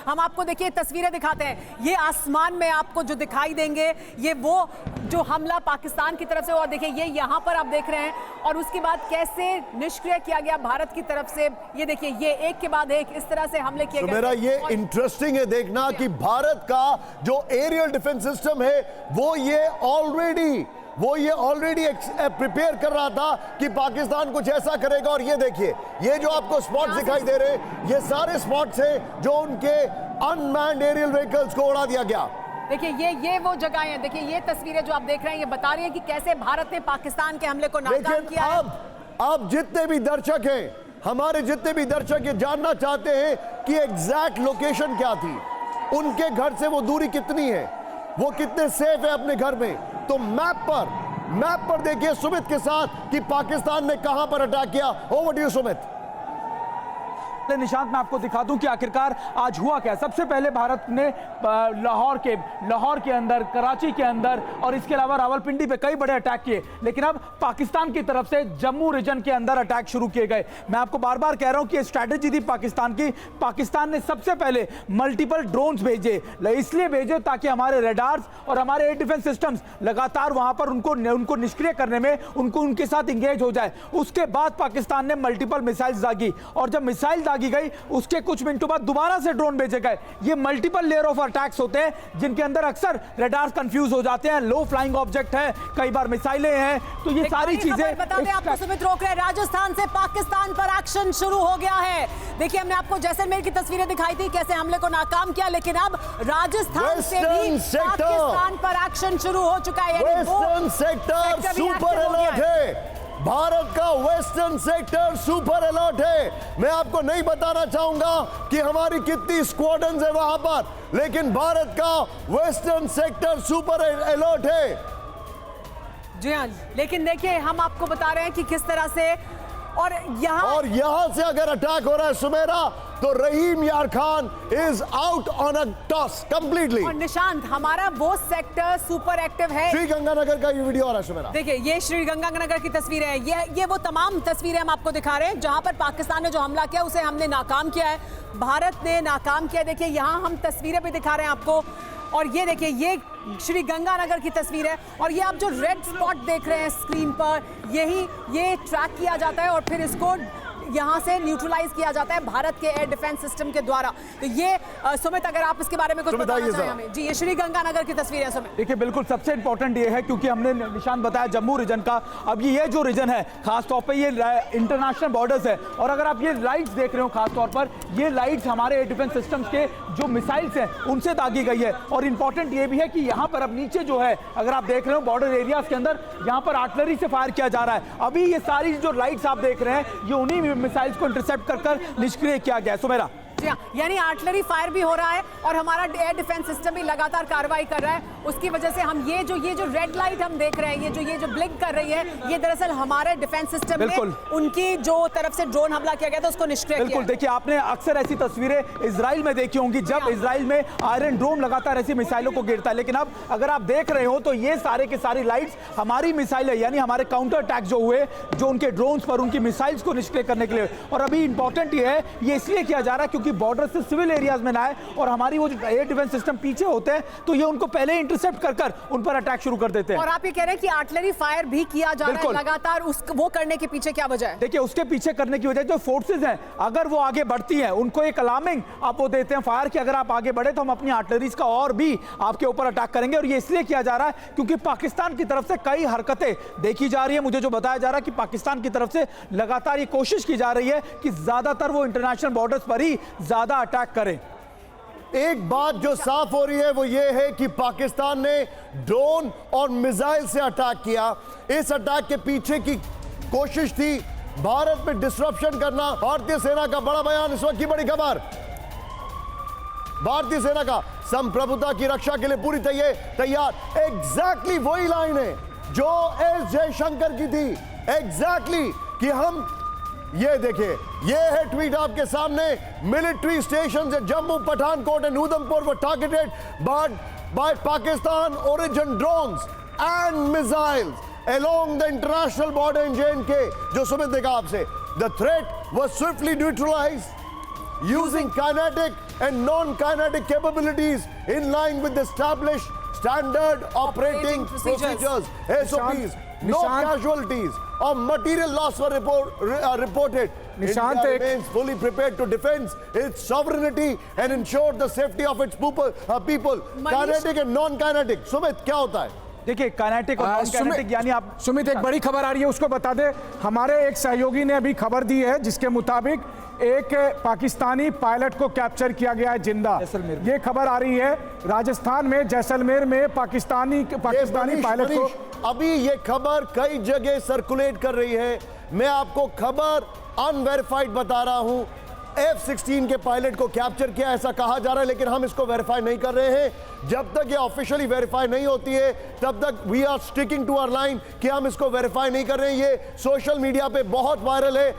हम आपको देखिए तस्वीरें दिखाते हैं, ये आसमान में आपको जो दिखाई देंगे ये वो जो हमला पाकिस्तान की तरफ से हुआ, देखिए ये यहाँ पर आप देख रहे हैं, और उसके बाद कैसे निष्क्रिय किया गया भारत की तरफ से। ये देखिए ये एक के बाद एक इस तरह से हमले किए गए। मेरा ये इंटरेस्टिंग है देखना कि भारत का जो एरियल डिफेंस सिस्टम है वो ये ऑलरेडी प्रिपेयर कर रहा था कि पाकिस्तान कुछ ऐसा करेगा। और ये देखिए ये जो आपको स्पॉट्स दिखाई दे रहे हैं ये सारे स्पॉट्स हैं जो उनके अनमैन्ड एरियल व्हीकल्स को उड़ा दिया गया। देखिए ये वो जगह है, देखिए ये तस्वीरें जो आप देख रहे हैं ये बता रही है कि कैसे भारत ने पाकिस्तान के हमले को नाकाम किया है। अब जितने भी दर्शक हैं, हमारे जितने भी दर्शक ये जानना चाहते हैं कि एग्जैक्ट लोकेशन क्या थी, उनके घर से वो दूरी कितनी है, वो कितने सेफ है अपने घर में, तो मैप पर देखिए सुमित के साथ कि पाकिस्तान ने कहां पर अटैक किया। Over to you Sumit. Nishant मैं आपको दिखा दूं कि आखिरकार आज हुआ क्या। सबसे पहले भारत ने लाहौर के अंदर, कराची के अंदर और इसके अलावा रावलपिंडी पे कई बड़े अटैक किए, लेकिन अब पाकिस्तान की तरफ से जम्मू रीजन के अंदर अटैक शुरू किए गए। मैं आपको बार बार कह रहा हूं कि स्ट्रैटेजी थी पाकिस्तान की। पाकिस्तान ने सबसे पहले मल्टीपल ड्रोन्स भेजे, इसलिए भेजे ताकि हमारे रडार्स और हमारे एयर डिफेंस सिस्टम्स लगातार वहां पर उनको निष्क्रिय करने में उनके साथ इंगेज हो जाए। उसके बाद पाकिस्तान ने मल्टीपल मिसाइल्स दागी, और जब मिसाइल गई उसके कुछ मिनटों बाद दोबारा से ड्रोन भेजे गए। ये मल्टीपल लेयर ऑफ अटैक्स होते हैं जिनके अंदर अक्सर रडार्स कंफ्यूज हो जाते हैं, लो फ्लाइंग ऑब्जेक्ट है, कई बार मिसाइलें हैं, तो ये सारी चीजें बता दें आपको सुमित रोक रहे हैं। राजस्थान से पाकिस्तान पर एक्शन शुरू हो गया है। देखिए हमने आपको जैसलमेर की तस्वीरें दिखाई थी कैसे हमले को नाकाम किया, लेकिन अब राजस्थान से भी पाकिस्तान पर एक्शन शुरू हो चुका है। वेस्टर्न सेक्टर सुपर अलर्ट है। भारत का वेस्टर्न सेक्टर सुपर अलर्ट है। मैं आपको नहीं बताना चाहूंगा कि हमारी कितनी स्क्वाड्रन्स है वहां पर, लेकिन भारत का वेस्टर्न सेक्टर सुपर अलर्ट है। जी हाँ, लेकिन देखिए हम आपको बता रहे हैं कि किस तरह से, और यहां से अगर अटैक हो रहा है सुमेरा, तो रहीम यार Khan is out on a toss completely. और निशांत हमारा वो सेक्टर सुपर एक्टिव है। श्रीगंगानगर का ये वीडियो आ रहा है सुमेरा। देखिए ये श्रीगंगानगर की तस्वीर है, ये वो तमाम तस्वीरें हम आपको दिखा रहे हैं जहां पर पाकिस्तान ने जो हमला किया उसे हमने नाकाम किया है, भारत ने नाकाम किया। देखिए यहां हम तस्वीरें भी दिखा रहे हैं आपको, और ये देखिए ये श्रीगंगानगर की तस्वीर है, और ये आप जो रेड स्पॉट देख रहे हैं स्क्रीन पर, ये ट्रैक किया जाता है और फिर इसको यहाँ से न्यूट्रलाइज किया जाता है भारत के एयर डिफेंस सिस्टम के द्वारा। तो ये सुमित अगर आप इसके बारे में कुछ बताना चाहें हमें। जी ये श्रीगंगानगर की तस्वीर है सुमित। देखिए बिल्कुल सबसे इंपॉर्टेंट ये है क्योंकि हमने निशान बताया जम्मू रीजन का, अब ये जो रीजन है खासतौर पर ये इंटरनेशनल बॉर्डर्स है, और अगर आप ये लाइट्स देख रहे हो खासतौर पर ये लाइट्स हमारे एयर डिफेंस सिस्टम्स के जो मिसाइल्स हैं उनसे दागी गई है। और इंपॉर्टेंट ये भी है कि यहाँ पर अब नीचे जो है अगर आप देख रहे हो बॉर्डर एरियाज के अंदर यहाँ पर आर्टिलरी से फायर किया जा रहा है। अभी ये सारी जो लाइट्स आप देख रहे हैं ये उन्हीं मिसाइल्स को इंटरसेप्ट कर निष्क्रिय किया गया। सुमेरा यानी आर्टिलरी फायर भी हो रहा है और हमारा एयर डिफेंस सिस्टम भी लगातार कार्रवाई कर रहा है। उसकी वजह से हम ये जो रेड लाइट हम देख रहे हैं, ये जो ब्लिंक कर रही है, ये दरअसल हमारे डिफेंस सिस्टम में उनकी जो तरफ से ड्रोन हमला किया गया था उसको निष्क्रिय किया। बिल्कुल देखिए आपने अक्सर ऐसी तस्वीरें इजराइल में देखी होंगी जब इजराइल में आयरन ड्रोन लगातार ऐसी मिसाइलों को गिरता है, लेकिन अब अगर आप देख रहे हो तो ये सारे के सारी लाइट्स हमारी मिसाइल है, यानी हमारे काउंटर अटैक जो हुए जो उनके ड्रोन्स पर उनकी मिसाइल्स को निष्क्रिय करने के लिए। और अभी इंपॉर्टेंट ये है ये इसलिए किया जा रहा है क्योंकि बॉर्डर से सिविल एरियाज में ना आए और हमारी वो जो एयर डिफेंस सिस्टम पीछे होते हैं तो ये उनको पहले इंटरसेप्ट कर उन पर अटैक शुरू कर देते हैं। और आप ये कह रहे हैं कि आर्टिलरी फायर भी किया जा रहा है लगातार, वो करने के पीछे क्या वजह है? देखिए उसके पीछे करने की वजह जो फोर्सेज हैं अगर वो आगे बढ़ती हैं उनको एक अलार्मिंग आप वो देते हैं फायर कि अगर आप आगे बढ़े तो हम अपनी आर्टिलरीज का और भी आपके ऊपर अटैक करेंगे। और ये इसलिए किया जा रहा है क्योंकि पाकिस्तान की तरफ से कई हरकतें देखी जा रही है। मुझे जो बताया जा रहा है कि पाकिस्तान की तरफ से लगातार ये कोशिश की जा रही है कि ज्यादातर वो इंटरनेशनल बॉर्डर्स पर ही ज्यादा अटैक करें। एक बात जो साफ हो रही है वो ये है कि पाकिस्तान ने ड्रोन और मिसाइल से अटैक किया। इस अटैक के पीछे की कोशिश थी भारत में डिसरप्शन करना। भारतीय सेना का बड़ा बयान, इस वक्त की बड़ी खबर, भारतीय सेना का संप्रभुता की रक्षा के लिए पूरी तैयार। एग्जैक्टली वही लाइन है जो एस जयशंकर की थी, एग्जैक्टली कि हम ये देखिए ये है ट्वीट आपके सामने। मिलिट्री स्टेशन से Jammu, Pathankot and Udhampur were targeted by Pakistan origin drones and missiles along the international border in J&K। जो सुमित देखा आपसे, the threat was swiftly neutralized using kinetic and non-kinetic capabilities in line with established standard operating procedures, SOPs. No casualties or material loss were reported. Nishant, India remains fully prepared to defend its sovereignty and ensure the safety of its people. Kinetic and non-kinetic. Sumit, क्या होता है? देखिए kinetic और non kinetic यानी आप सुमित, एक बड़ी खबर आ रही है, उसको बता दे। हमारे एक सहयोगी ने अभी खबर दी है जिसके मुताबिक एक पाकिस्तानी पायलट को कैप्चर किया गया है जिंदा। ये खबर आ रही है राजस्थान में जैसलमेर में पाकिस्तानी पायलट को। अभी ये खबर कई जगह सर्कुलेट कर रही है। मैं आपको खबर अनवेरिफाइड बता रहा हूं। F-16 के पायलट को कैप्चर किया ऐसा कहा जा रहा है, लेकिन हम इसको वेरीफाई नहीं कर रहे हैं। जब तक ये ऑफिशियली वेरीफाई नहीं होती है तब तक we are sticking to our line कि हम इसको वेरीफाई नहीं कर रहे हैं। ये सोशल मीडिया पे बहुत वायरल है।